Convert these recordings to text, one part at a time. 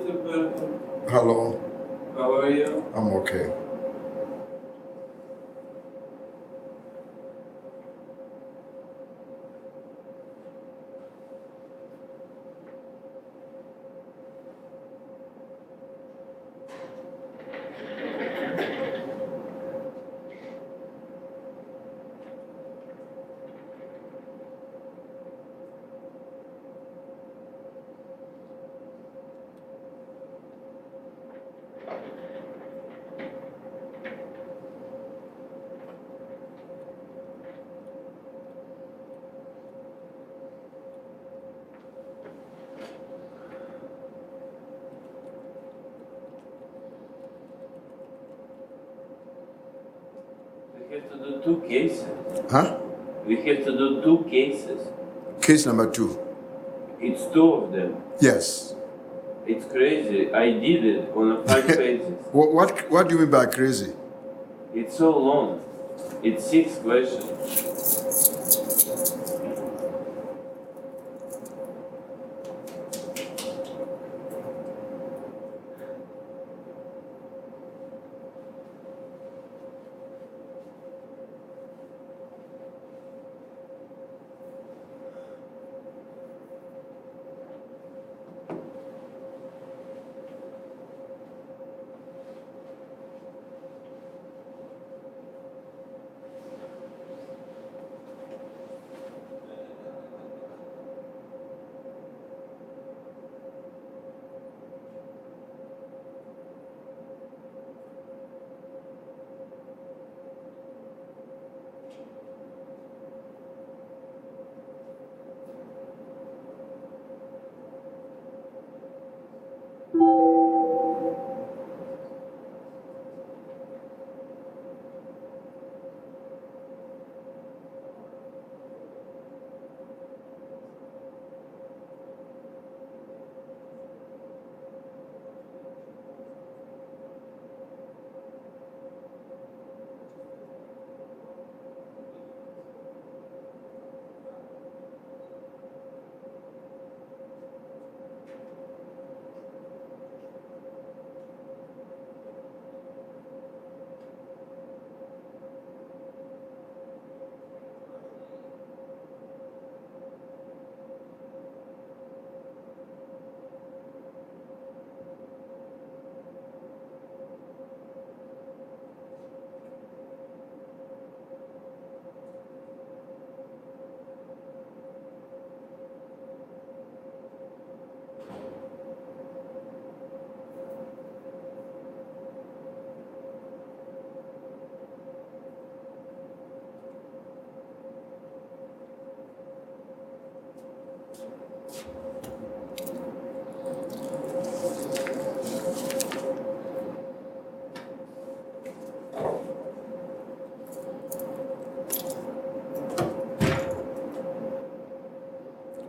Hello. How are you? I'm okay. We have to do 2 cases. Huh? We have to do 2 cases. Case number 2. It's 2 of them. Yes. It's crazy. I did it on a 5 pages. What do you mean by crazy? It's so long. It's 6 questions.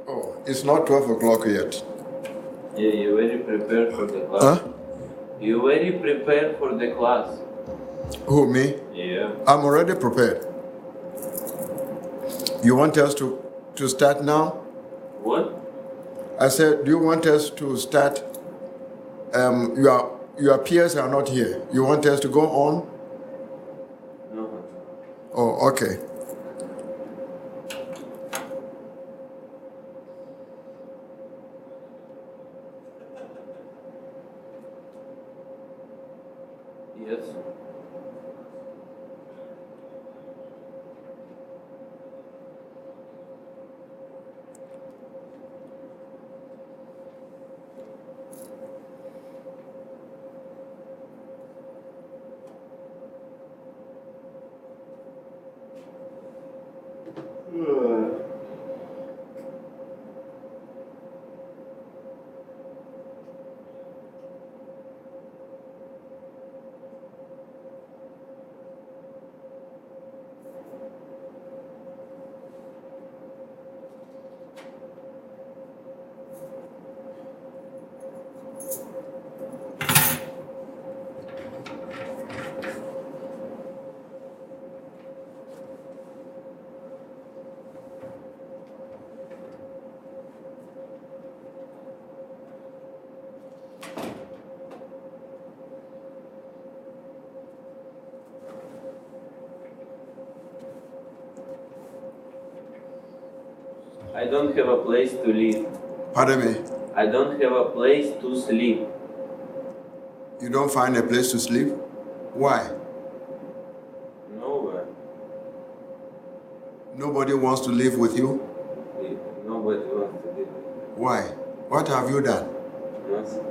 Oh, it's not 12 o'clock yet. Yeah, you're very prepared for the class. Huh? You're very prepared for the class. Who, me? Yeah. I'm already prepared. You want us to start now? What? I said, do you want us to start? Your peers are not here. You want us to go on? No. Oh, okay. Yes. I don't have a place to live. Pardon me? I don't have a place to sleep. You don't find a place to sleep? Why? Nowhere. Nobody wants to live with you? Nobody wants to live. Why? What have you done? Nothing.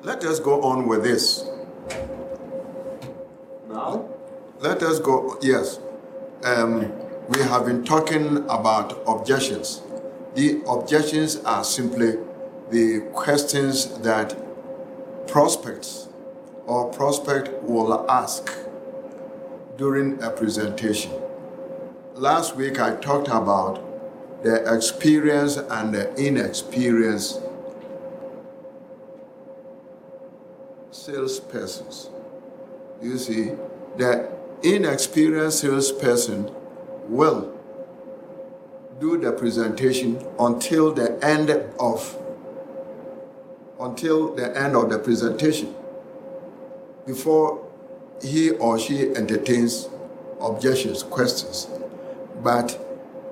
Let us go on with this. Now? Let us go, yes. We have been talking about objections. The objections are simply the questions that prospects or prospect will ask during a presentation. Last week I talked about the experienced and the inexperienced salespersons. You see, the inexperienced salesperson will do the presentation until the end of the presentation before he or she entertains objections, questions. But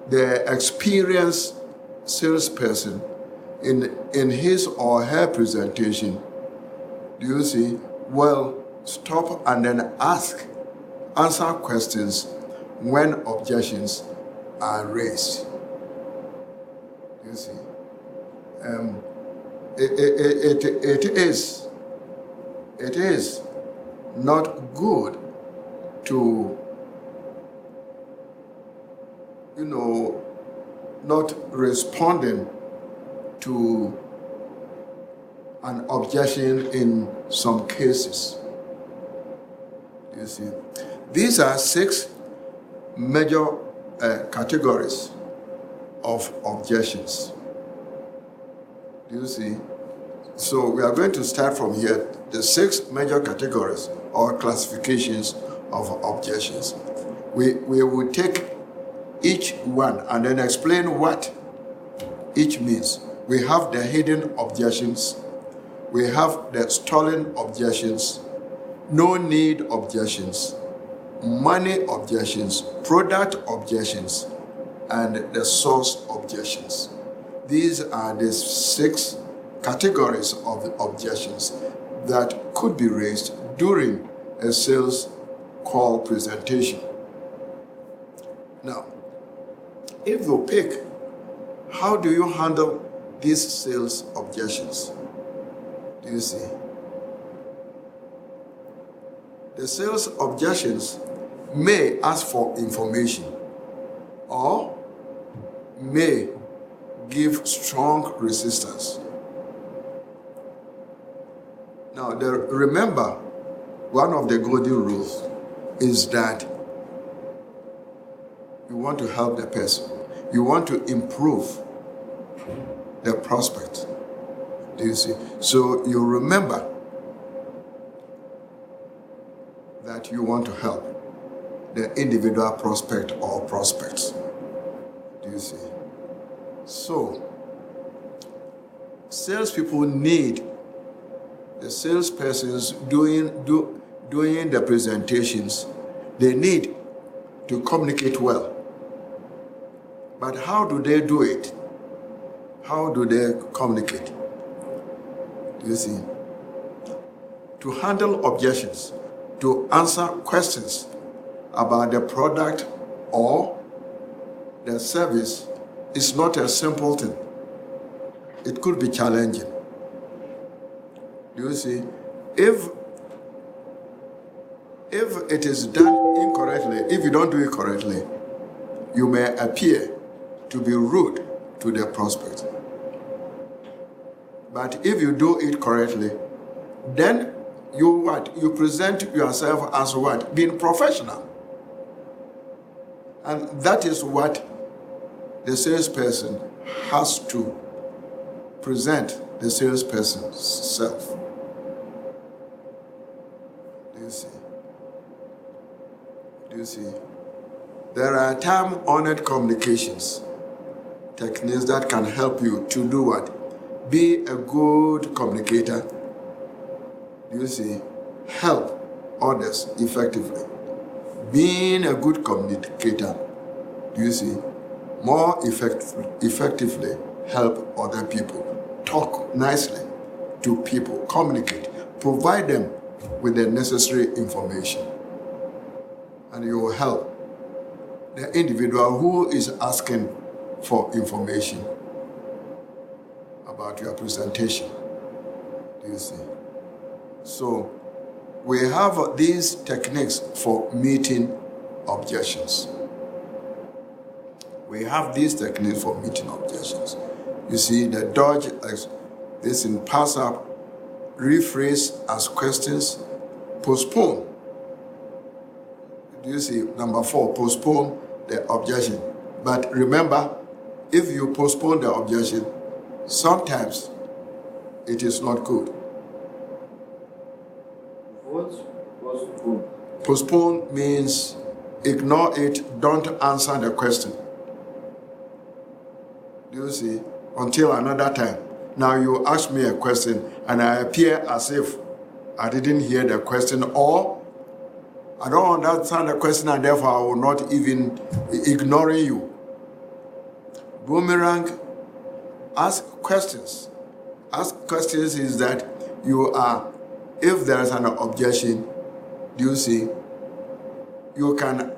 the experienced salesperson in his or her presentation, do you see, will stop and then answer questions when objections are raised. You see, it is not good to, not responding to an objection in some cases. You see, these are 6 major categories of objections. Do you see? So we are going to start from here, the 6 major categories or classifications of objections. We will take each one and then explain what each means. We have the hidden objections, we have the stalling objections, no need objections, money objections, product objections, and the source objections. These are the 6 categories of objections that could be raised during a sales call presentation. Now, if you pick, how do you handle these sales objections? Do you see? The sales objections may ask for information or may give strong resistance. Now, remember, one of the golden rules is that you want to help the person. You want to improve the prospect. Do you see? So you remember that you want to help the individual prospect or prospects. Do you see? So, salespeople need the salespersons doing the presentations. They need to communicate well. But how do they do it? How do they communicate? Do you see? To handle objections, to answer questions about the product or the service is not a simple thing. It could be challenging. Do you see? If it is done incorrectly, if you don't do it correctly, you may appear to be rude to the prospect. But if you do it correctly, then you present yourself as what? Being professional. And that is what the salesperson has to present the salesperson's self. Do you see? Do you see? There are time-honored communications techniques that can help you to do what? Be a good communicator. Do you see? Help others effectively. Being a good communicator, do you see, more effectively help other people. Talk nicely to people, communicate, provide them with the necessary information. And you will help the individual who is asking for information about your presentation. Do you see? So we have these techniques for meeting objections. We have these techniques for meeting objections. You see, the dodge, this in pass up, rephrase as questions, postpone. Do you see? Number 4, postpone the objection. But remember, if you postpone the objection, sometimes it is not good. What's postpone? Postpone means ignore it, don't answer the question. Do you see? Until another time. Now you ask me a question and I appear as if I didn't hear the question, or I don't understand the question and therefore I will not even ignoring you. Boomerang, ask questions. Ask questions is that you are, if there is an objection, do you see, you can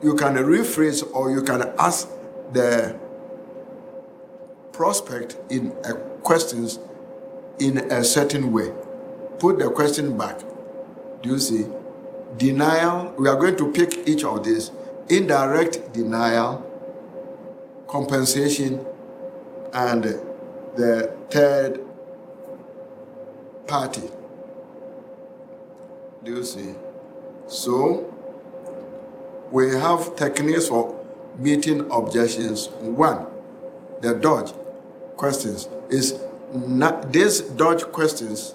rephrase or you can ask the prospect in a questions in a certain way. Put the question back. Do you see? Denial, we are going to pick each of these. Indirect denial, compensation, and the third party. Do you see? So, we have techniques for meeting objections. 1, the dodge questions is not, these dodge questions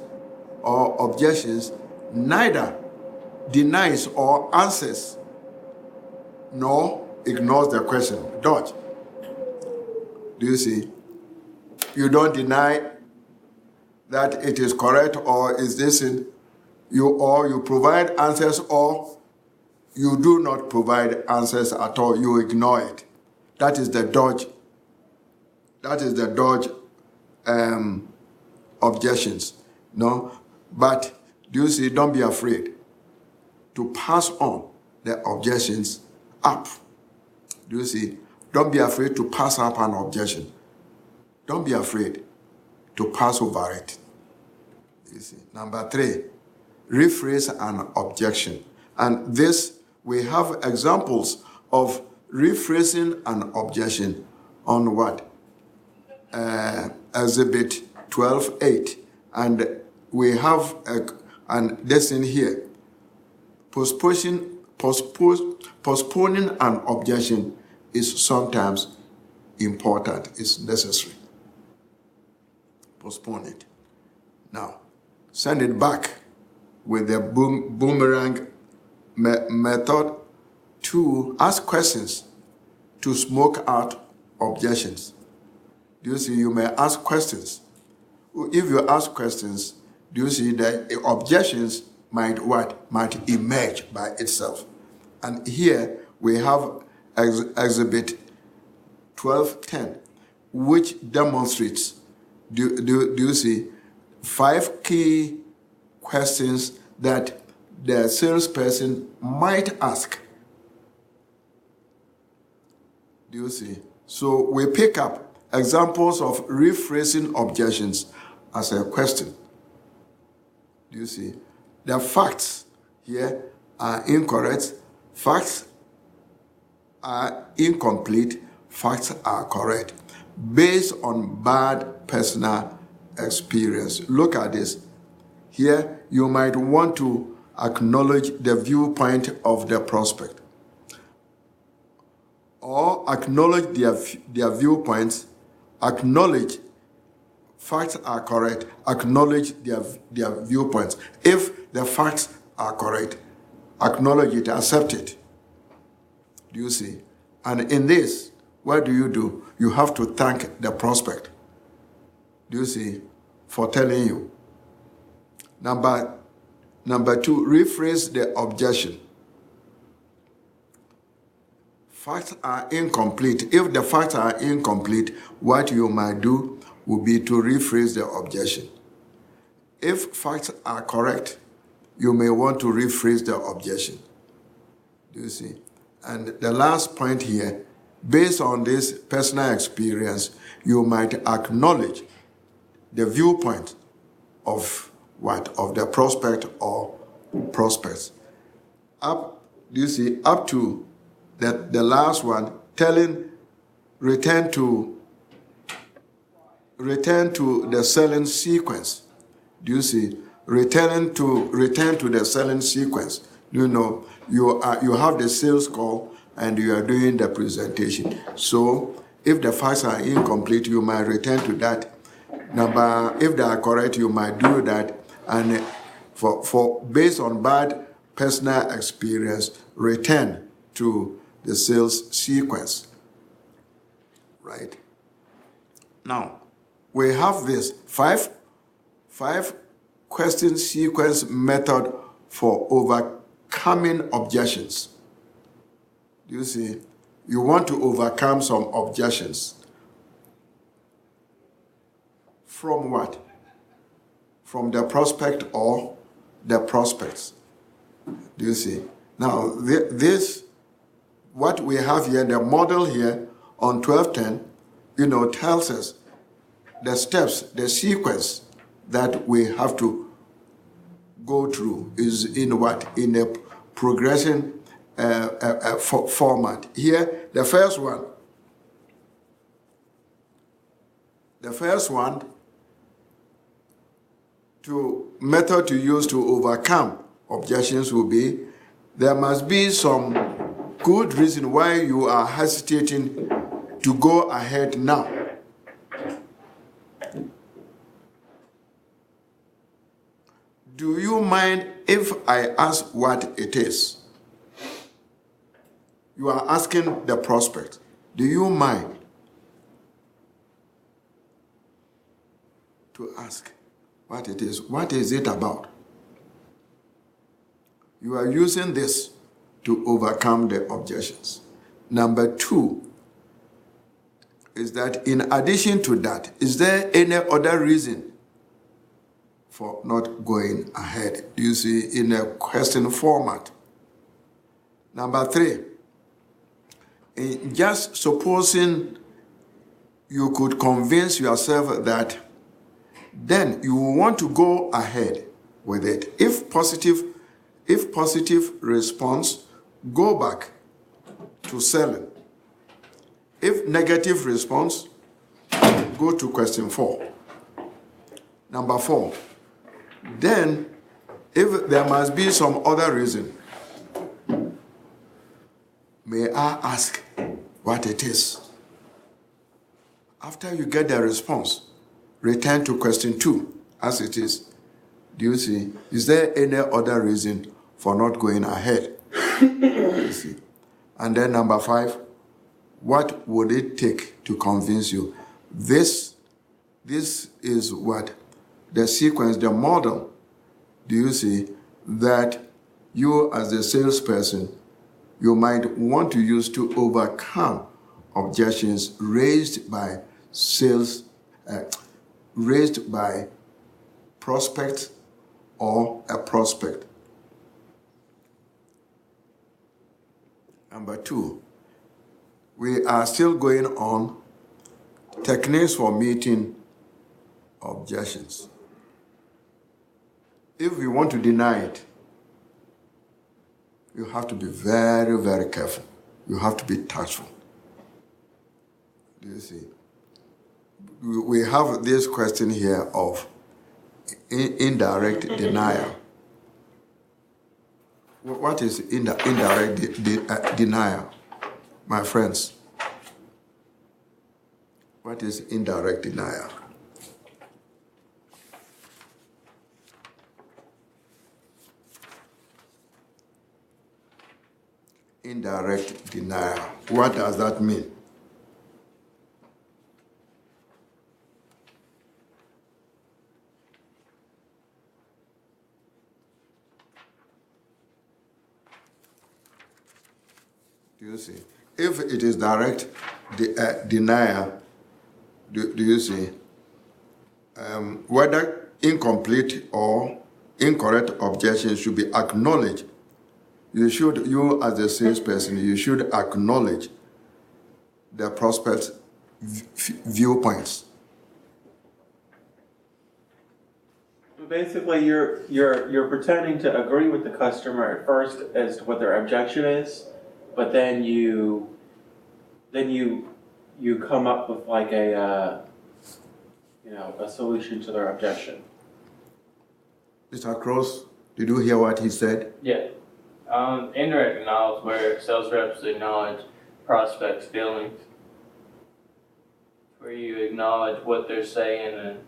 or objections neither denies or answers nor ignores the question. Dodge. Do you see? You don't deny that it is correct or is this in you, or you provide answers, or you do not provide answers at all. You ignore it. That is the dodge. That is the dodge objections. No, but do you see? Don't be afraid to pass on the objections up. Do you see? Don't be afraid to pass up an objection. Don't be afraid to pass over it. You see? Number 3, rephrase an objection. And this, we have examples of rephrasing an objection on what? Exhibit 12.8. And we have and this in here. Postponing an objection is sometimes important, it's necessary. Postpone it. Now, send it back with the boomerang method to ask questions to smoke out objections. Do you see? You may ask questions. If you ask questions, do you see that objections might what? Might emerge by itself. And here we have exhibit 12.10, which demonstrates, do you see, 5 key questions that the salesperson might ask. Do you see? So we pick up examples of rephrasing objections as a question. Do you see? The facts here are incorrect, facts are incomplete, facts are correct, based on bad personal experience. Look at this. Here, you might want to acknowledge the viewpoint of the prospect, or acknowledge their viewpoints, acknowledge facts are correct, acknowledge their viewpoints. If the facts are correct, acknowledge it, accept it. Do you see? And in this, what do? You have to thank the prospect. Do you see? For telling you. Number 2, rephrase the objection. facts are incomplete. If the facts are incomplete, what you might do would be to rephrase the objection. If facts are correct, you may want to rephrase the objection. Do you see? And the last point here, based on this personal experience, you might acknowledge the viewpoint of what? Of the prospect or prospects. Up, do you see? Up to the last one, return to the selling sequence. Do you see? Return to the selling sequence. You know, you have the sales call and you are doing the presentation. So if the facts are incomplete, you might return to that. If they are correct, you might do that. And for based on bad personal experience, return to the sales sequence. Right? Now, we have this five question sequence method for overcoming objections. Do you see? You want to overcome some objections. From what? From the prospect or the prospects. Do you see? Now, this, what we have here, the model here on 1210, tells us the steps, the sequence that we have to go through is in what? In a progression format. Here, the first one, method to use to overcome objections will be, there must be some good reason why you are hesitating to go ahead now. Do you mind if I ask what it is? You are asking the prospect. Do you mind to ask what it is? What is it about? You are using this to overcome the objections. Number 2 is that in addition to that, is there any other reason for not going ahead? Do you see, in a question format? Number 3, just supposing you could convince yourself that then you want to go ahead with it. If positive response, go back to selling. If negative response, go to question 4. Number 4, then if there must be some other reason, may I ask what it is? After you get the response, return to question 2 as it is. Do you see? Is there any other reason for not going ahead? You see? And then number 5, what would it take to convince you? This is what? The sequence, the model, do you see, that you as a salesperson, you might want to use to overcome objections raised by prospect or a prospect. Number 2, we are still going on techniques for meeting objections. If we want to deny it, you have to be very, very careful. You have to be tactful. Do you see? We have this question here of indirect denial. What is indirect denial, my friends? What is indirect denial? Indirect denial. What does that mean? Do you see? if it is direct denial, do you see, whether incomplete or incorrect objections should be acknowledged. You as a salesperson, you should acknowledge the prospect's viewpoints. Basically, you're pretending to agree with the customer at first as to what their objection is, but then you come up with like a solution to their objection. Mr. Cross, did you hear what he said? Yeah. Indirect denial is where sales reps acknowledge prospects' feelings, where you acknowledge what they're saying and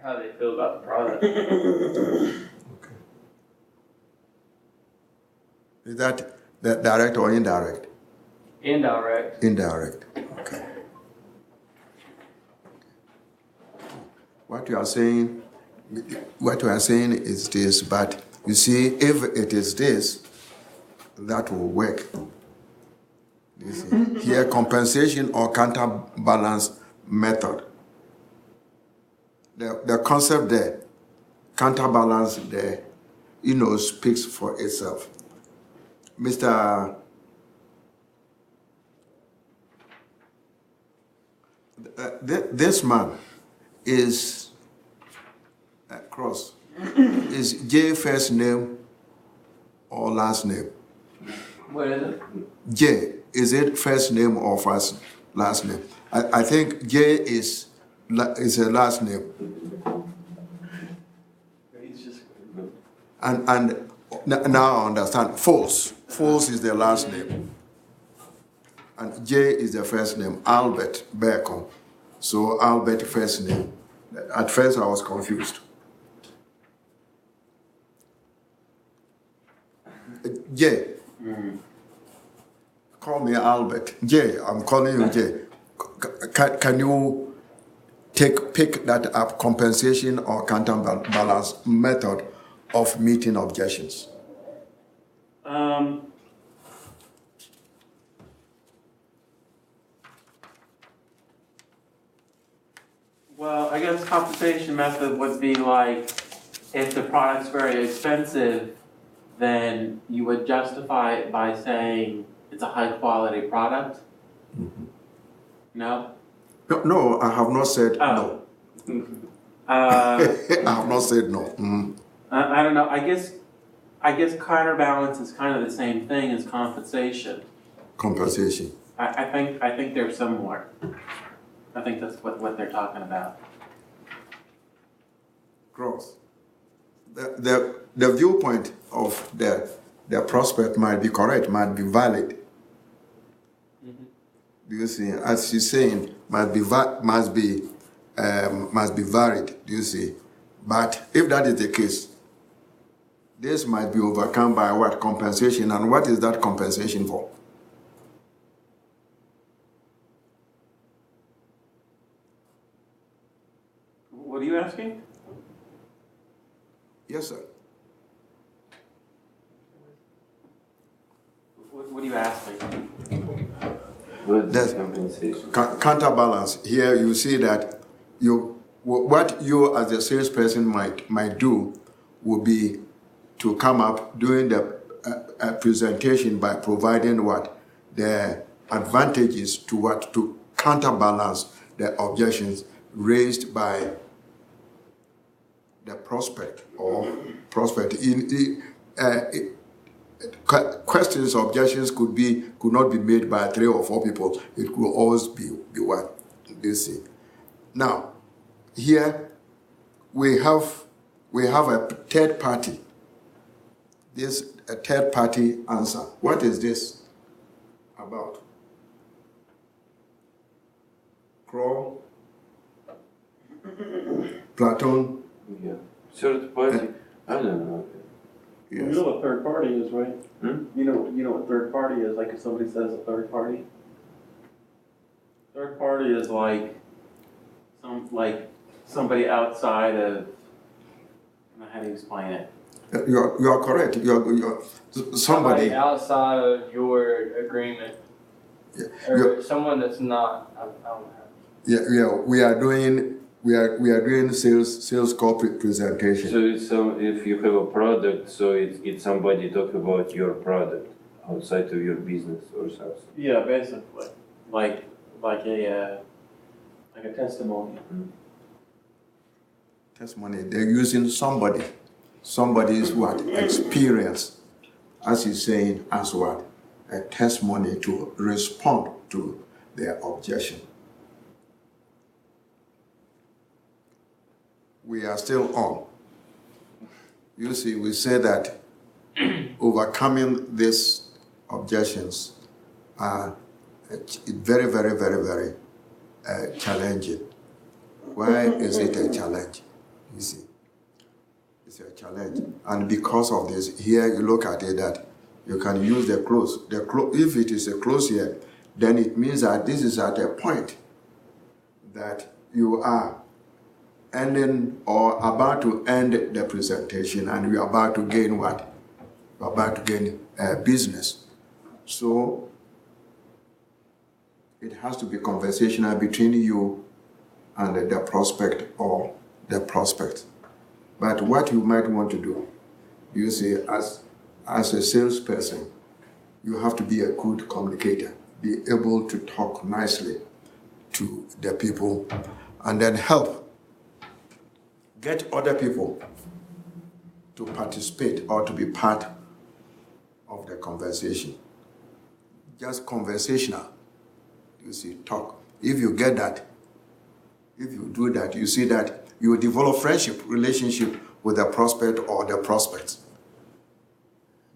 how they feel about the product. Okay. Is that direct or indirect? Indirect. Indirect. Okay. What you are saying is this, but you see, if it is this, that will work. You see, here, compensation or counterbalance method. The concept there, counterbalance there, speaks for itself. Mr. This man is Cross. Is J first name or last name? What is it? J, is it first name or last name? I think J is a last name. And now I understand. False is the last name. And J is the first name, Albert Bacon. So Albert first name. At first I was confused. J. Call me Albert. J, I'm calling you J. Can you pick that up, compensation or counterbalance method of meeting objections? Well, I guess compensation method would be like, if the product's very expensive, then you would justify it by saying it's a high quality product. Mm-hmm. No? No, I have not said no. I have not said no. Mm. I don't know. I guess counterbalance is kind of the same thing as compensation. Compensation. I think they're similar. I think that's what they're talking about. Cross. The viewpoint of the prospect might be correct, might be valid. Mm-hmm. Do you see? As she's saying, must be varied. Do you see? But if that is the case, this might be overcome by what? Compensation. And what is that compensation for? What are you asking? Yes, sir. What are you asking? What's compensation? Counterbalance. Here you see that what you as a salesperson might do would be to come up during the presentation by providing what? The advantages to counterbalance the objections raised by the prospect or prospect. Questions, objections could not be made by 3 or 4 people. It could always be one. You see. Now, here we have a third party. This a third party answer. What is this about? Crow, Platon. Yeah. Third party. I don't know. Yes. You know what third party is, right? Hmm? You know what third party is, like if somebody says a third party? Third party is like somebody outside of, I don't know how do you explain it? You are correct. You're somebody. outside of your agreement, Yeah, or someone that's not. I don't know. yeah. We are doing sales corporate presentation. So it's if you have a product, so it's somebody talk about your product outside of your business or something. Yeah, basically, like a testimony. Testimony. They're using somebody's what experience, as he's saying, as what a testimony to respond to their objection. We are still on. You see, we say that overcoming these objections are very, very, very, very challenging. Why is it a challenge? You see, it's a challenge. And because of this, here you look at it that you can use the close. If it is a close here, then it means that this is at a point that you are ending or about to end the presentation, and we are about to gain what? We're about to gain business. So it has to be conversational between you and the prospect or the prospect. But what you might want to do, you see, as a salesperson, you have to be a good communicator, be able to talk nicely to the people, and then help get other people to participate or to be part of the conversation. Just conversational, you see, talk. If you get that, if you do that, you see that you develop friendship, relationship with the prospect or the prospects.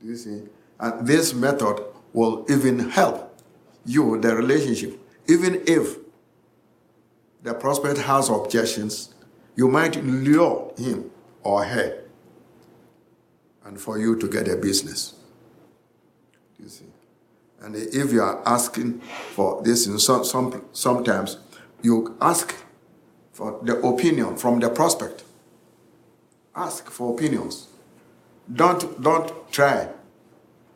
Do you see? And this method will even help you, the relationship. Even if the prospect has objections, you might lure him or her and for you to get a business. You see? And if you are asking for this, sometimes you ask for the opinion from the prospect. Ask for opinions. Don't try,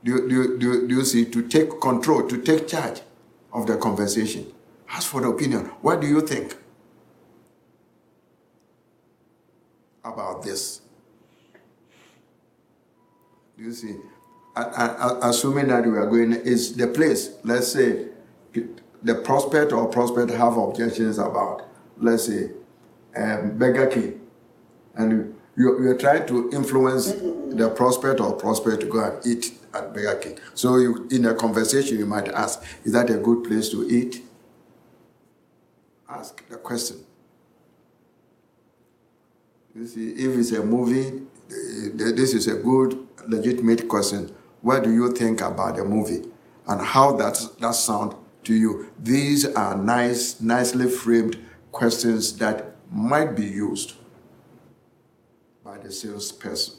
do you see, to take control, to take charge of the conversation. Ask for the opinion. What do you think about this? Do you see? Assuming that we are going, is the place, let's say, the prospect or prospect have objections about, let's say, Burger King, and you're trying to influence the prospect or prospect to go and eat at Burger King. So in a conversation, you might ask, is that a good place to eat? Ask the question. You see, if it's a movie, this is a good, legitimate question. What do you think about the movie? And how that sound to you? These are nicely framed questions that might be used by the salesperson.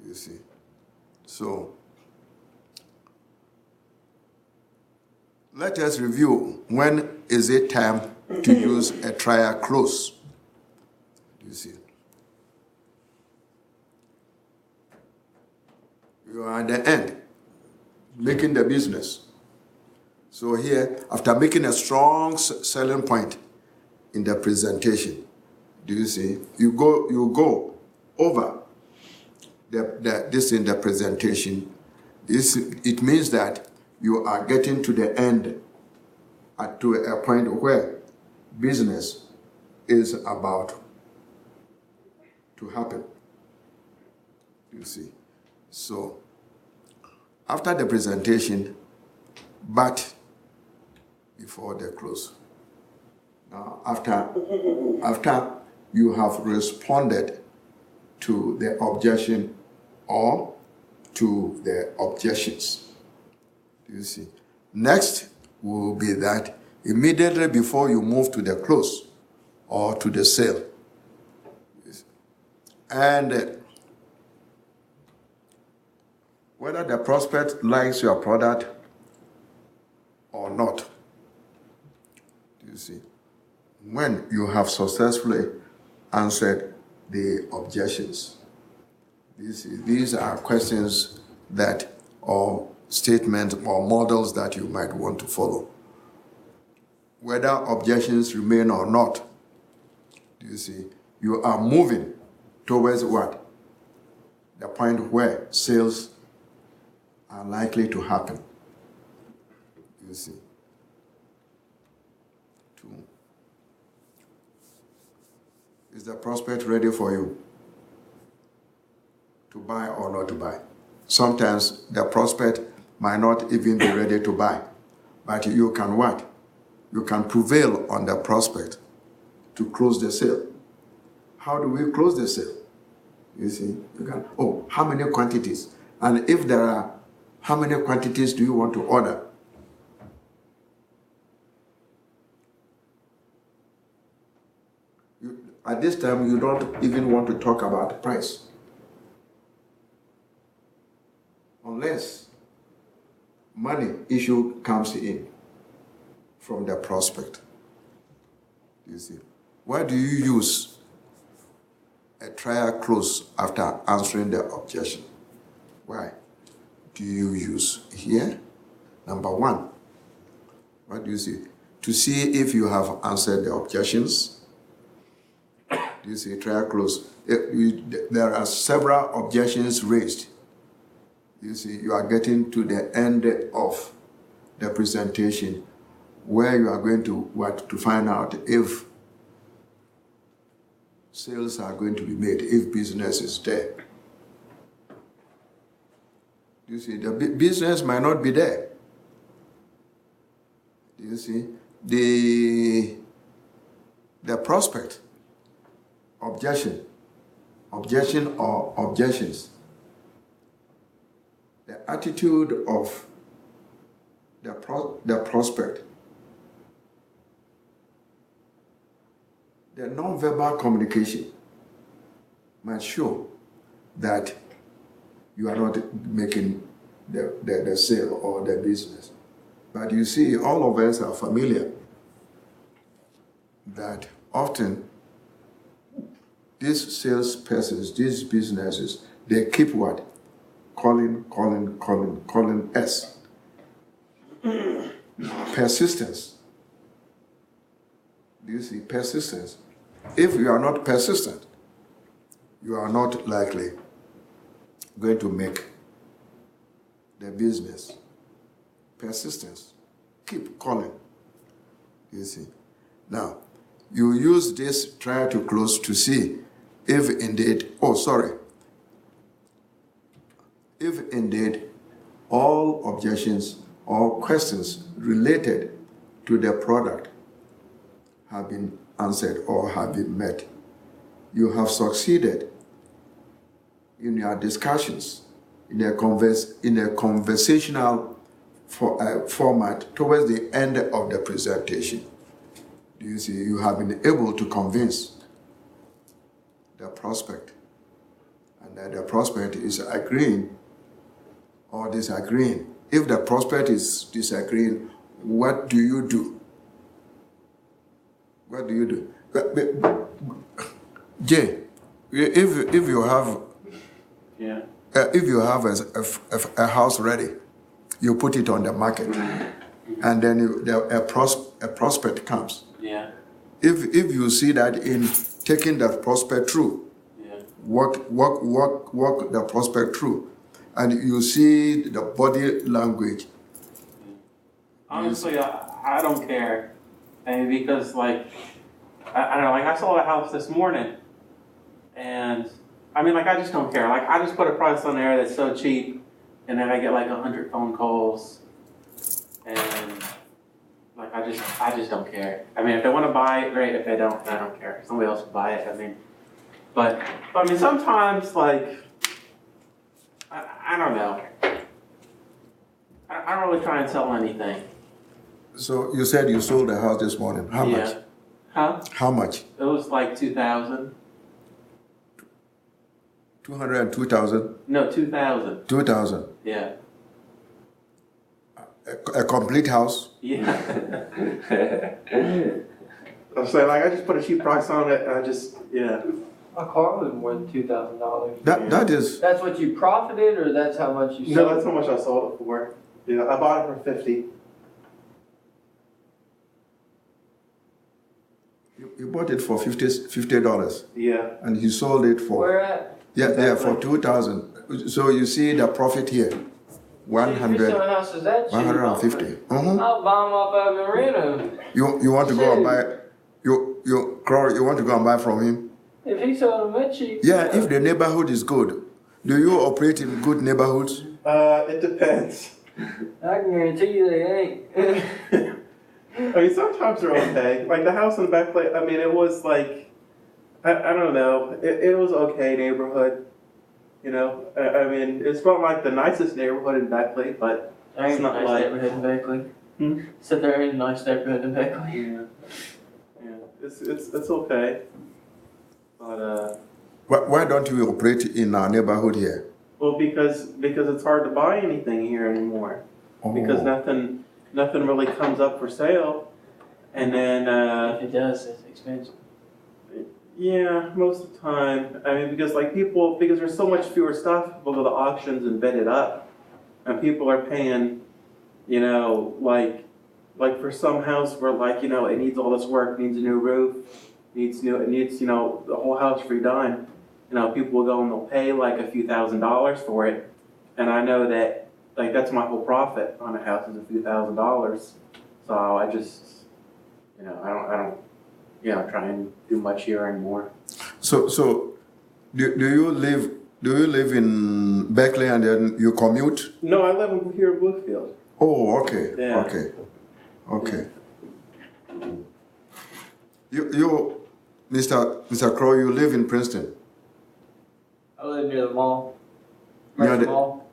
You see. So let us review, when is it time to use a trial close? You see. You are at the end, making the business. So here, after making a strong selling point in the presentation, do you see? You go over this in the presentation. It means that you are getting to the end, to a point where business is about to happen. You see? So, after the presentation, but before the close. Now, after you have responded to the objection or to the objections. You see. Next will be that immediately before you move to the close or to the sale. And whether the prospect likes your product or not. You see, when you have successfully answered the objections. These are questions that, or statements or models that you might want to follow. Whether objections remain or not, you are moving towards what? The point where sales are likely to happen. Is the prospect ready for you to buy or not to buy? Sometimes the prospect might not even be ready to buy, but you can what? You can prevail on the prospect to close the sale. How do we close the sale? You can, how many quantities? And if there are, how many quantities do you want to order? At this time, you don't even want to talk about the price. Unless money issue comes in from the prospect. Why do you use a trial close after answering the objection? Why do you use here? Number one, what do you see? To see if you have answered the objections. Trial close. There are several objections raised. You are getting to the end of the presentation where you are going to find out if sales are going to be made, if business is there. The business might not be there. The prospect, objection or objections, the attitude of the prospect, the non-verbal communication might show that you are not making the sale or the business. But you see, all of us are familiar that often these salespersons, these businesses, they keep what? Calling us. Persistence. Do you see? Persistence. If you are not persistent, you are not likely going to make the business. Persistence. Keep calling. You see. Now, you use this trial to close to see if indeed, if indeed all objections or questions related to the product have been answered or have been met. You have succeeded in your discussions in a conversational format towards the end of the presentation. You see, you have been able to convince the prospect, and that the prospect is agreeing or disagreeing. If the prospect is disagreeing, what do you do? What do you do? Jay, if you have a house ready, you put it on the market, and then a prospect comes. Yeah. If you see that in taking that prospect through, walk the prospect through, and you see the body language. Honestly, I don't care. I mean, because I don't know, I sold a house this morning, and I mean, I just don't care. I just put a price on there that's so cheap, and then I get 100 phone calls, and I just don't care. I mean, if they want to buy it, great. If they don't, I don't care. Somebody else will buy it. I mean, but I mean, sometimes I don't know. I don't really try and sell anything. So you said you sold the house this morning. How much? Huh? How much? It was $2,000. 202,000? No, 2,000. 2,000. Yeah. A complete house? Yeah. I'm saying I just put a cheap price on it. My car was more than $2,000. That is, That's what you profited, or that's how much you No, sold? that's how much I sold it for. Yeah, I bought it for 50. you bought it for $50, Yeah. and you sold it for, Where at? yeah, for 2,000. So you see the profit here, If you're 100, selling houses that cheap, 150. Mhm. I'll buy them off of and rent them. You want to go and buy, Crowley, you want to go and buy from him? If he sold them that cheap. Yeah, if the neighborhood is good. Do you operate in good neighborhoods? It depends. I can guarantee you they ain't. I mean, sometimes they're okay. Like the house in the back place, I mean, it was like, I don't know. It was okay neighborhood. You know, I mean, it's not like the nicest neighborhood in Beckley, but There ain't It's a not nice like- neighborhood in Beckley. Hmm? Said there ain't a nice neighborhood in Beckley. yeah, it's okay. But Why don't you operate in our neighborhood here? well, because it's hard to buy anything here anymore. Because Oh. nothing really comes up for sale, and then If it does, it's expensive. yeah, most of the time. I mean, because there's so much fewer stuff, people go to auctions and bid it up, and people are paying, you know, like for some house where it needs all this work, needs a new roof, it needs the whole house redone. You know, people will go and they'll pay like a few $1,000s for it, and I know that that's my whole profit on a house is a few $1,000s. So I just, I don't, try and do much here anymore. So do you live in Berkeley and then you commute? No, I live here in Bluefield. Oh, okay, Yeah. okay. You, Mr. Crow, you live in Princeton, I live near the mall. Near Mercer the- Mall.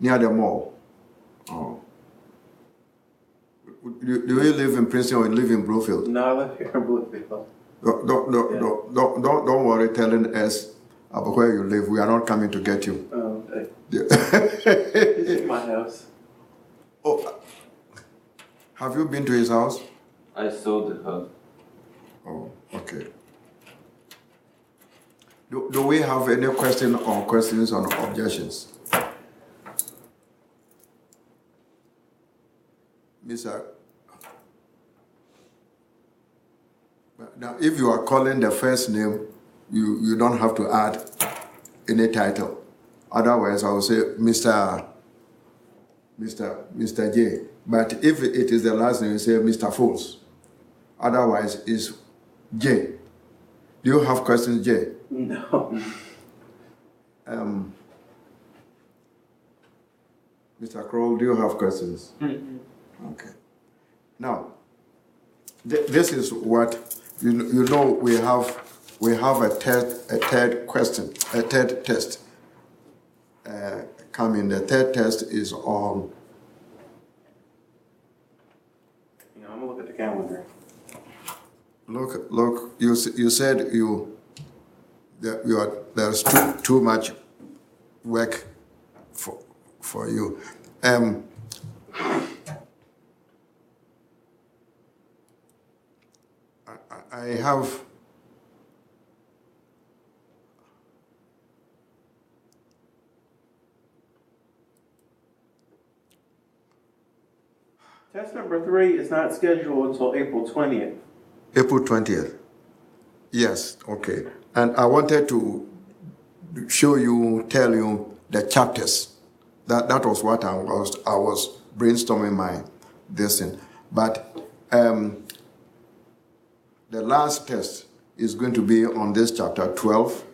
near the mall. Oh. Do you live in Princeton or you live in Bluefield? No, I live here in Bluefield. Don't worry telling us about where you live. We are not coming to get you. Oh, okay. Yeah. This is my house. Oh, have you been to his house? I sold the house. Oh, okay. Do we have any questions on objections? Mr. Now, if you are calling the first name, you don't have to add any title. Otherwise, I will say Mr. J. But if it is the last name, you say Mr. Fools. Otherwise, it's J. Do you have questions, J? No. Mr. Kroll, do you have questions? Okay. Now, this is what you know. We have a third question, a third test coming. The third test is on. I'm gonna look at the calendar. Look. You said there's too much work for you. I have. Test number 3 is not scheduled until April 20th. April 20th. Yes, okay. And I wanted to tell you the chapters. That was what I was brainstorming my this thing. But the last test is going to be on this chapter 12,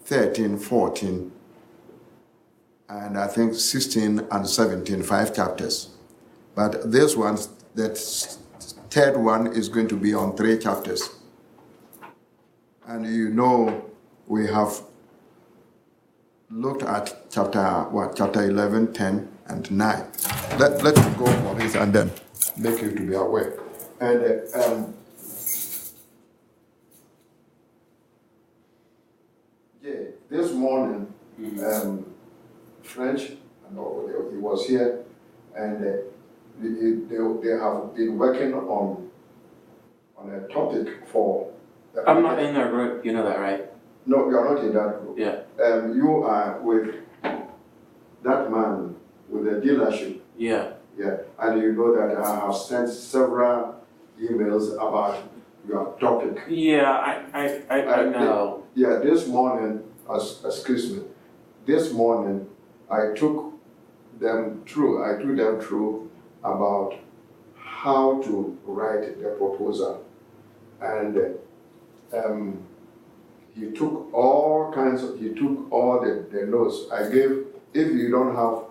13, 14, and I think 16 and 17, 5 chapters. But this one, that third one is going to be on 3 chapters. And we have looked at chapter 11, 10, and 9. Let's go for this and then make you to be aware. And this morning, French, he was here, and they have been working on a topic for. I'm not in their group, you know that, right? No, you are not in that group. Yeah. You are with that man with the dealership. Yeah. Yeah, and you know that I have sent several emails about your topic. Yeah, I know. Yeah, this morning, excuse me, this morning I took them through about how to write the proposal. And he took all the notes I gave. If you don't have,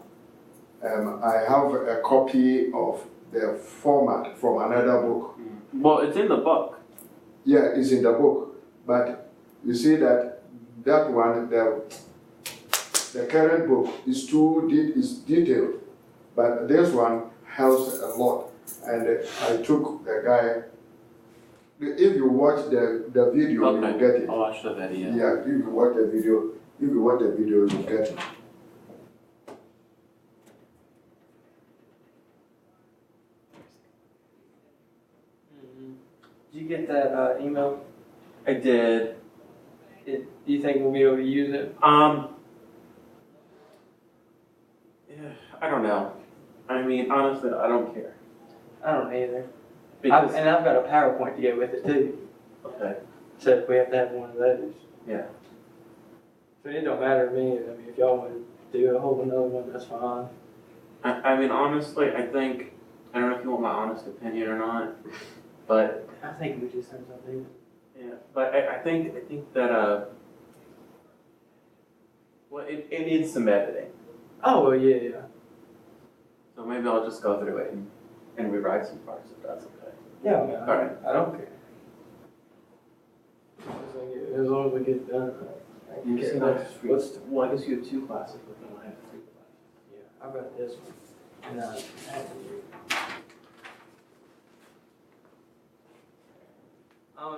I have a copy of the format from another book. Well, it's in the book. Yeah, it's in the book. But you see that one, the current book is detailed. But this one helps a lot. And I took the guy. If you watch the video, Okay. you get it. I'll watch the video. Yeah, if you watch the video, you get it. Did you get that email? I did. Do you think we'll be able to use it? Yeah, I don't know. I mean, honestly, I don't care. I don't either. Because, And I've got a PowerPoint to go with it too. okay. So if we have to have one of those. Yeah. So it don't matter to me. I mean, if y'all want to do a whole another one, that's fine. I mean, honestly, I don't know if you want my honest opinion or not, but I think we just have something. yeah, but I think that well, it needs some editing. Oh well, yeah. So maybe I'll just go through it and rewrite some parts if that's okay. Yeah, man. All right. I don't care. As long as we get it done. I don't care. Well, I guess you have 2 classes, but then I have 3 classes. Yeah, I've got this one. And I have to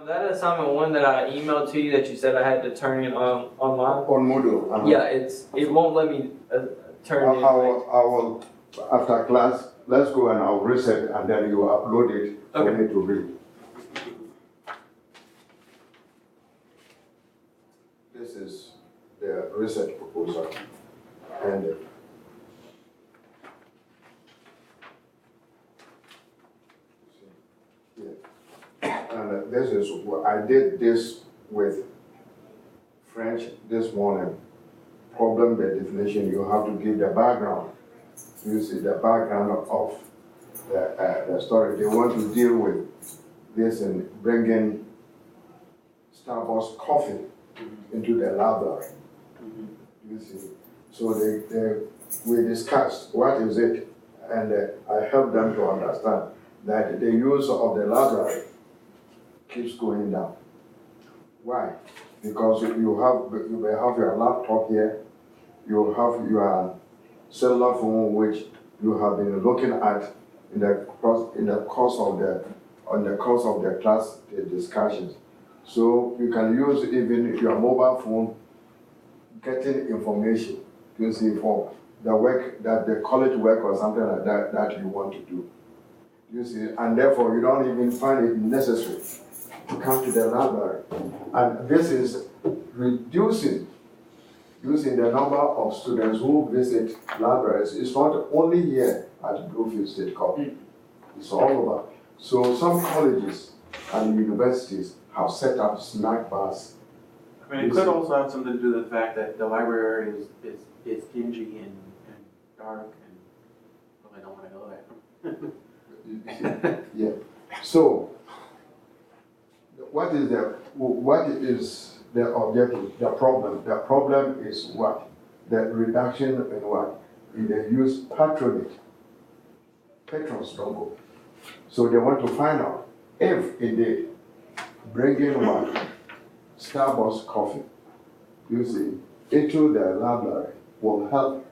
that assignment one that I emailed to you that you said I had to turn in online. On Moodle. Yeah, it won't let me turn in. I will, after class, let's go and I'll reset and then you upload it for Okay. me to read. This is the research proposal. And and this is what I did this with French this morning. Problem, the definition, you have to give the background. You see the background of the story. They want to deal with this and bring in Starbucks coffee into the library. You see, so we discussed what is it, and I helped them to understand that the use of the library keeps going down. Why? Because you may have your laptop here, you have your cellular phone which you have been looking at in the course of the class discussions. So you can use even your mobile phone getting information, you see, for the work that the college work or something like that you want to do. You see, and therefore you don't even find it necessary to come to the library. And this is reducing the number of students who visit libraries. It's not only here at Bluefield State College, it's all over. So some colleges and universities have set up snack bars. I mean, it could also have something to do with the fact that the library is dingy and dark and well, I don't want to go there. Yeah. So, what is the objective? The problem. The problem is what? The reduction in what? In the use patronage. Patrons don't go. So they want to find out if indeed bringing one Starbucks coffee, you see, into the library will help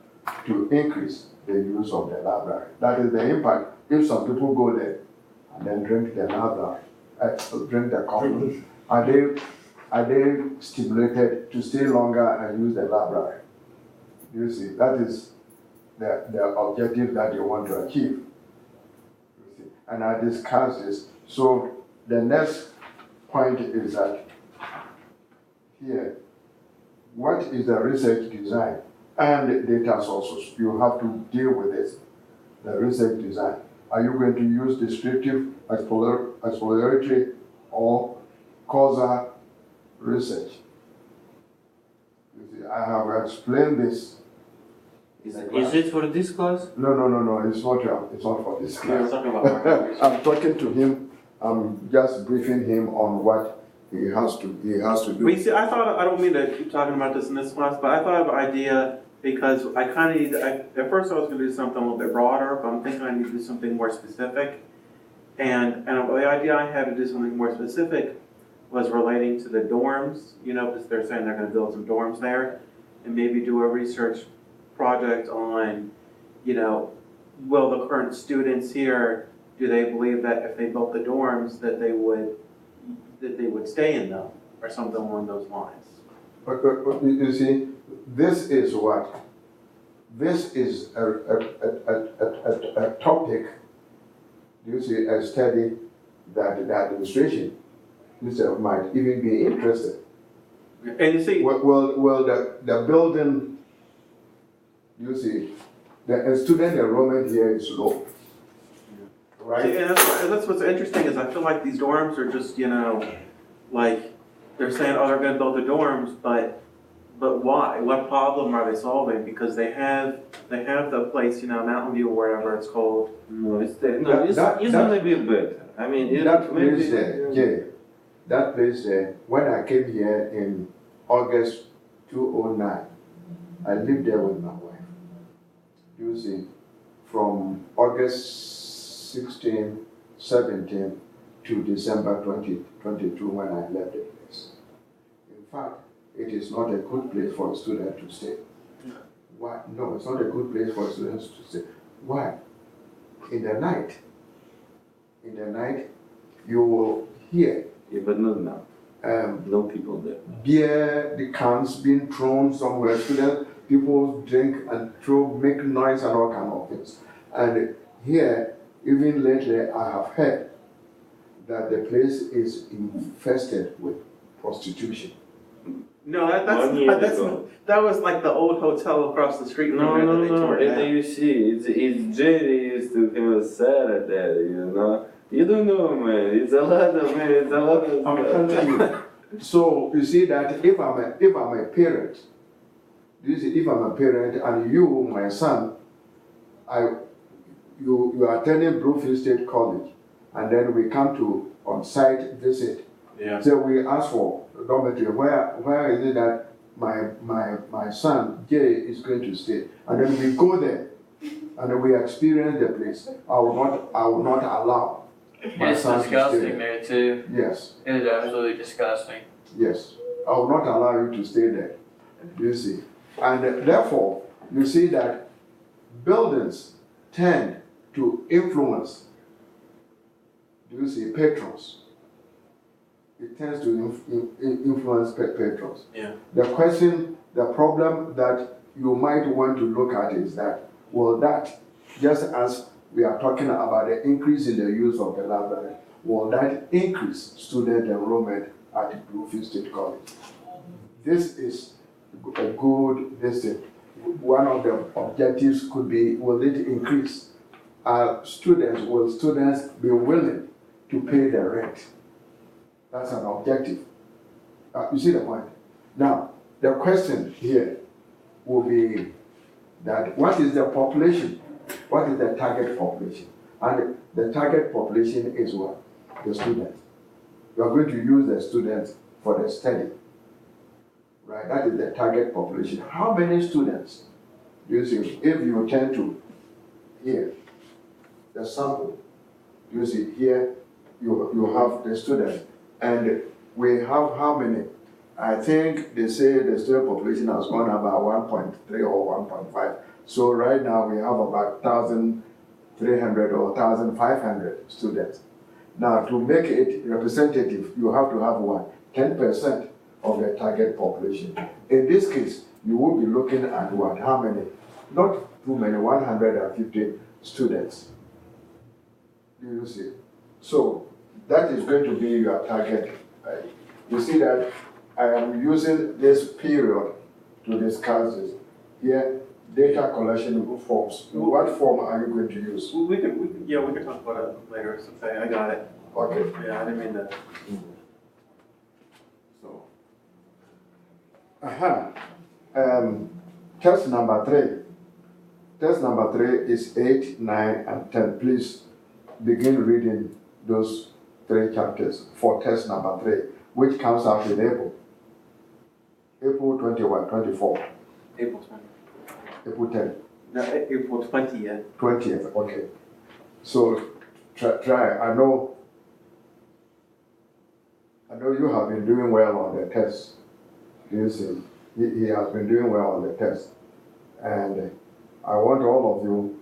to increase the use of the library. That is the impact. If some people go there and then drink the library, drink the coffee, are they stimulated to stay longer and use the library? You see, that is the objective that you want to achieve. You see, and I discussed this. So the next point is that here what is the research design and data sources? You have to deal with this. The research design. Are you going to use descriptive, exploratory, or causal research? You see, I have explained this. Is it for this class? No, it's not for this We were class. talking about market research. I'm talking to him, I'm just briefing him on what he has to do. But you see, I don't mean to keep talking about this in this class, but I thought of an idea because I kind of need, at first I was going to do something a little bit broader, but I'm thinking I need to do something more specific. And the idea I had to do something more specific was relating to the dorms, because they're saying they're going to build some dorms there, and maybe do a research project on, will the current students here, do they believe that if they built the dorms that they would stay in them, or something along those lines? But you see, this is what? This is a topic, you see, a study that the administration might even be interested. And you see, Well, the building, you see, the student enrollment here is low, right? see, and that's what's interesting is I feel like these dorms are just, like, they're saying, oh, they're going to build the dorms, but why? What problem are they solving? Because they have the place, Mountain View or wherever it's called. No, it's gonna be better. I mean, That maybe, place there, Jay, that place there, when I came here in August 2009, I lived there with my wife. You see, from August 16, 17 to December 2022 when I left the place. In fact, it is not a good place for a student to stay. Why? No, it's not a good place for students to stay. Why? In the night, you will hear yeah, but not now. No people there. beer, the cans being thrown somewhere. Students, people drink and make noise and all kind of things. And here, even lately, I have heard that the place is infested with prostitution. No, 1 year that's ago. that was like the old hotel across the street from there that they tore down. You see, it's Jerry used to have a Sarah there, You don't know, man. It's a lot of I'm telling you. So you see that if I'm a parent, if I'm a parent and you, my son, you are attending Bluefield State College, and then we come to on-site visit. Yeah. So we ask for dormitory. Where is it that my son Jay is going to stay? And then we go there, and then we experience the place. I will not allow my It's son to stay disgusting there too. Yes. It is absolutely disgusting. Yes, I will not allow you to stay there, you see. And therefore, you see that buildings tend to influence, you see, patrons. It tends to influence patrons. Yeah. The problem that you might want to look at is that, just as we are talking about the increase in the use of the library, will that increase student enrollment at Bluefield State College? This is a good visit. One of the objectives could be, will it increase? Will students be willing to pay the rent? That's an objective. You see the point? Now, the question here will be that what is the population? What is the target population? And the target population is what? The students. You are going to use the students for the study. Right? That is the target population. How many students do you see? If you tend to here, the sample, you see here, you have the students. And we have how many? I think they say the student population has gone about 1.3 or 1.5. So right now we have about 1,300 or 1,500 students. Now to make it representative, you have to have 10% of the target population. In this case, you will be looking at how many? Not too many, 150 students. Do you see? So that is going to be your target. You see that I am using this period to discuss this. Here, data collection forms. What form are you going to use? We can talk about it later. It's okay, I got it. Okay. Yeah, I didn't mean to. So, test number 3. Test number 3 is 8, 9, and 10. Please begin reading those 3 chapters for test number 3, which comes out in April. April 21, 24. April 20th. April 10. No, April 20th. 20th, okay. So try. I know you have been doing well on the test. You see, he has been doing well on the test. And I want all of you,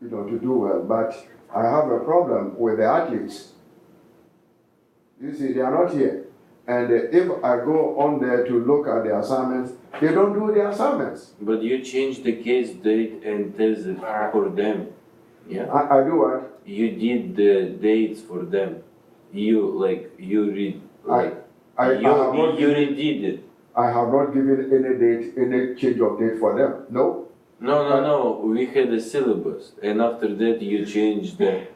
to do well. But I have a problem with the athletes. You see, they are not here. And if I go on there to look at the assignments, they don't do the assignments. But you change the case date and test it for them. Yeah. I do what? You did the dates for them. You read. I have not you given, redid it. I have not given any date, any change of date for them. No. No. We had a syllabus, and after that you changed the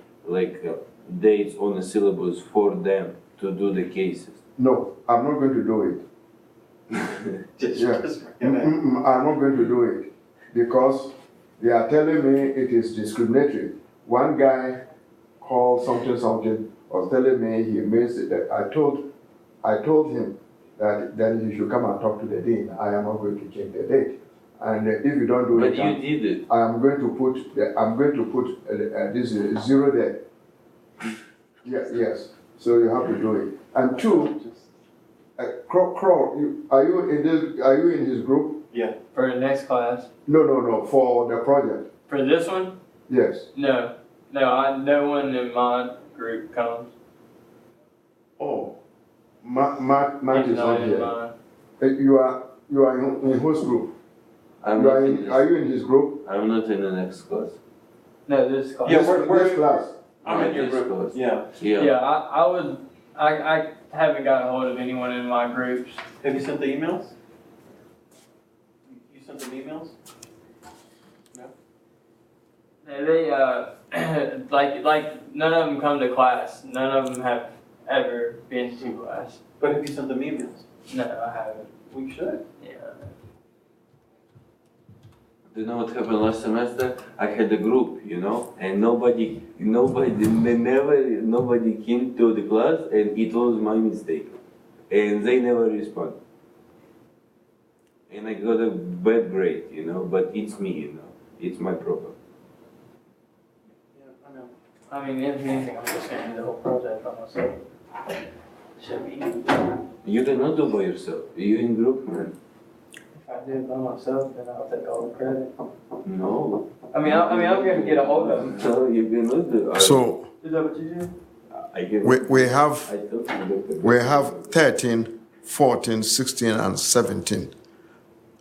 dates on the syllabus for them to do the cases. No, I'm not going to do it. Just I'm not going to do it because they are telling me it is discriminatory. One guy called something was telling me he missed it. That I told him that then he should come and talk to the dean. I am not going to change the date. And if you don't do but it, you did it. I am going to put this 0 there. Yes. So you have to do it. And 2, Crow, are you in his group? Yeah. For the next class. No, for the project. For this one? Yes. No, no one in my group comes. Oh, Matt He's is not in here. mine. You are in whose group? I'm not in this. Are you in his group? I'm not in the next class. No, this class. Yeah, This class. I'm in your This group. class. Yeah. Yeah, I haven't gotten a hold of anyone in my groups. Have you sent the emails? You sent them emails? They like none of them come to class. None of them have ever been to class. But have you sent them emails? No, I haven't. We should. Yeah. Do you know what happened last semester? I had a group, and nobody came to the class, and it was my mistake. And they never respond. And I got a bad grade, but it's me, it's my problem. Yeah, I know. I mean, if anything, I'm just gonna do the whole project by myself. Should be easy. You cannot do by yourself. You in group, man. If I do it by myself, then I'll take all the credit. No. I'm gonna get a hold of them. No, you cannot do. So Is that what you do? I can. we have I told you. we have 13, 14, 16, and 17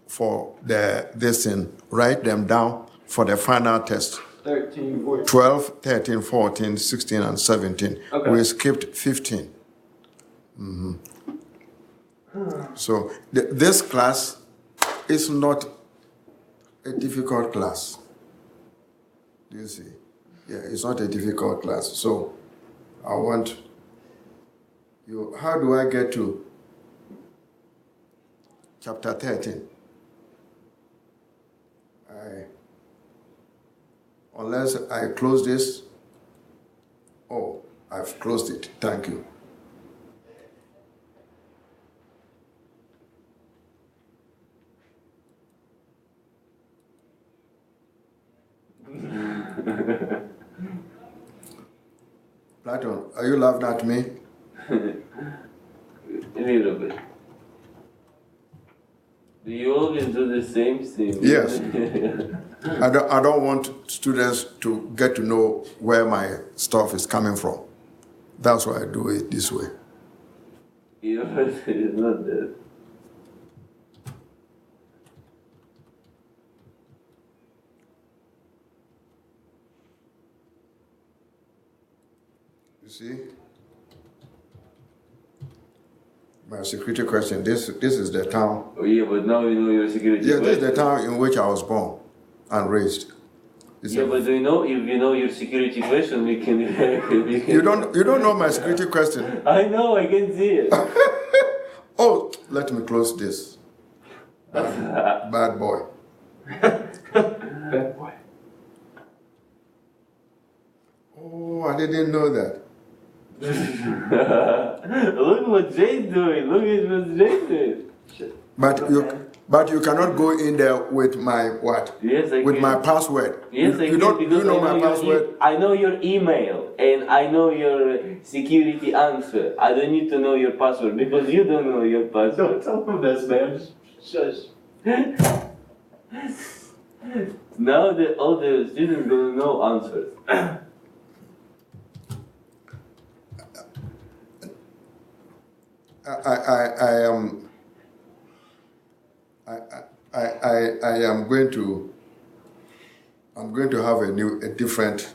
for this thing. Write them down for the final test. 13, 14. 12, 13, 14, 16, and 17. Okay. We skipped 15. So this class is not a difficult class. Do you see? Yeah, it's not a difficult class. So I want you, how do I get to chapter 13? Unless I close this. Oh, I've closed it. Thank you. Platon, are you laughing at me? A little bit. Do you always do the same thing? Yes. I don't want students to get to know where my stuff is coming from. That's why I do it this way. It's not that. You see? My security question. This is the town. Oh yeah, but now you know your security Yeah, this is the question. town in which I was born and raised. Yeah, but do you know if you know your security question, we can. We can You don't know my security question. I know, I can see it. Oh, let me close this. Bad boy. Bad boy. Oh, I didn't know that. Look what Jay's doing. Look at what Jay's doing. But you cannot go in there with my what? Yes, I with can. my password. Yes, I can, don't. because You know I my your password. I know your email and I know your security answer. I don't need to know your password because you don't know your password. Don't tell them this, man. Shush. Now all the students gonna know answers. I am going to. I'm going to have a different.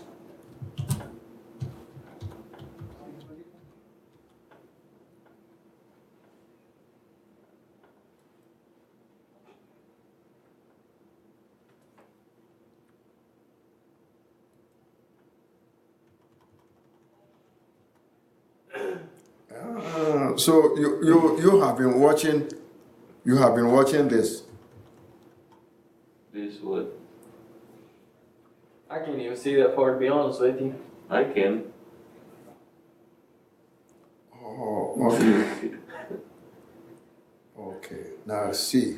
So you have been watching. You have been watching this. This what? I can't even see that far, to be honest with you. I can. Oh, okay. Okay. Now see.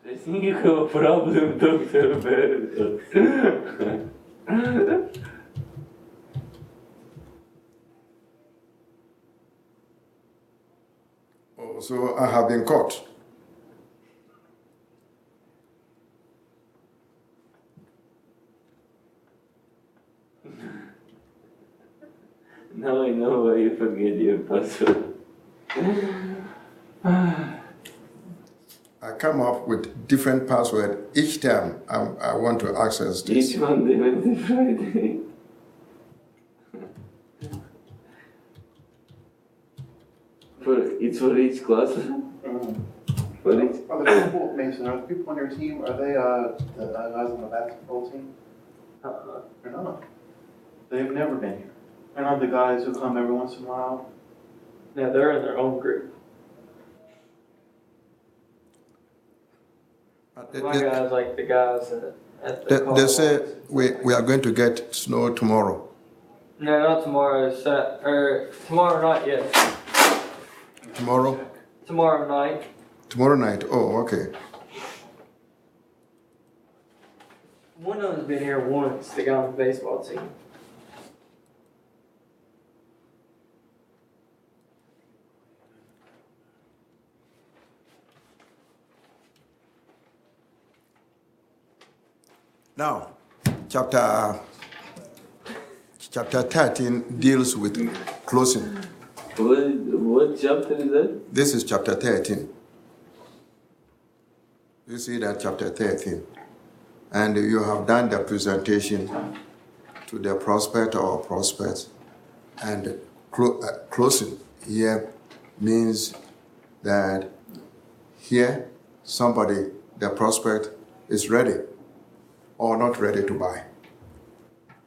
I think you have a problem, Dr. Berto. Oh, so I have been caught. Now I know why you forget your password. I come up with different password each time I want to access this. Each Monday, Wednesday, Friday. It's for each class? For each? Are the people, Mason, are the people on your team, are they the guys on the basketball team? They're not. They've never been here. They're not the guys who come every once in a while. Yeah, they're in their own group. My guys like the guys at the They say we are going to get snow tomorrow. No, not tomorrow. Tomorrow night, yes. Tomorrow? Tomorrow night. Tomorrow night. Oh, okay. One of them's been here once, the guy on the baseball team. Now, chapter 13 deals with closing. What chapter is that? This is chapter 13. You see that chapter 13. And you have done the presentation to the prospect or prospects. And closing here means that here somebody, the prospect, is ready or not ready to buy.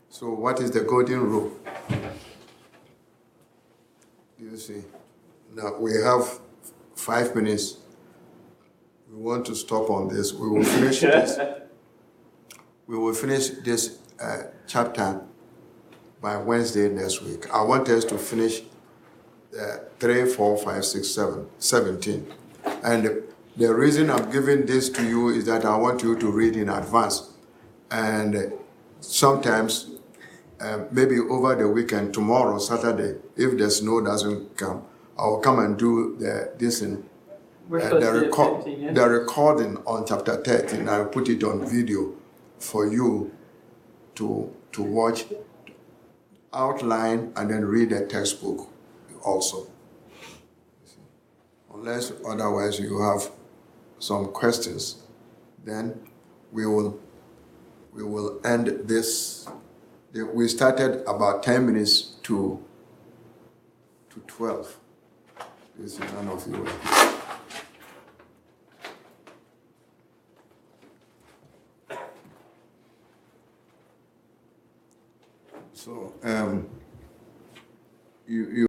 So what is the golden rule? Do you see? Now we have 5 minutes. We want to stop on this. We will finish this. We will finish this chapter by Wednesday next week. I want us to finish 3, 4, 5, 6, 7, 17. And the reason I'm giving this to you is that I want you to read in advance. And sometimes, maybe over the weekend, tomorrow, Saturday, if the snow doesn't come, I'll come and do the recording on chapter 13. I'll put it on video for you to watch, outline, and then read the textbook also. unless otherwise you have some questions, then we will end this. We started about 10 minutes to 12. This is none of you. So you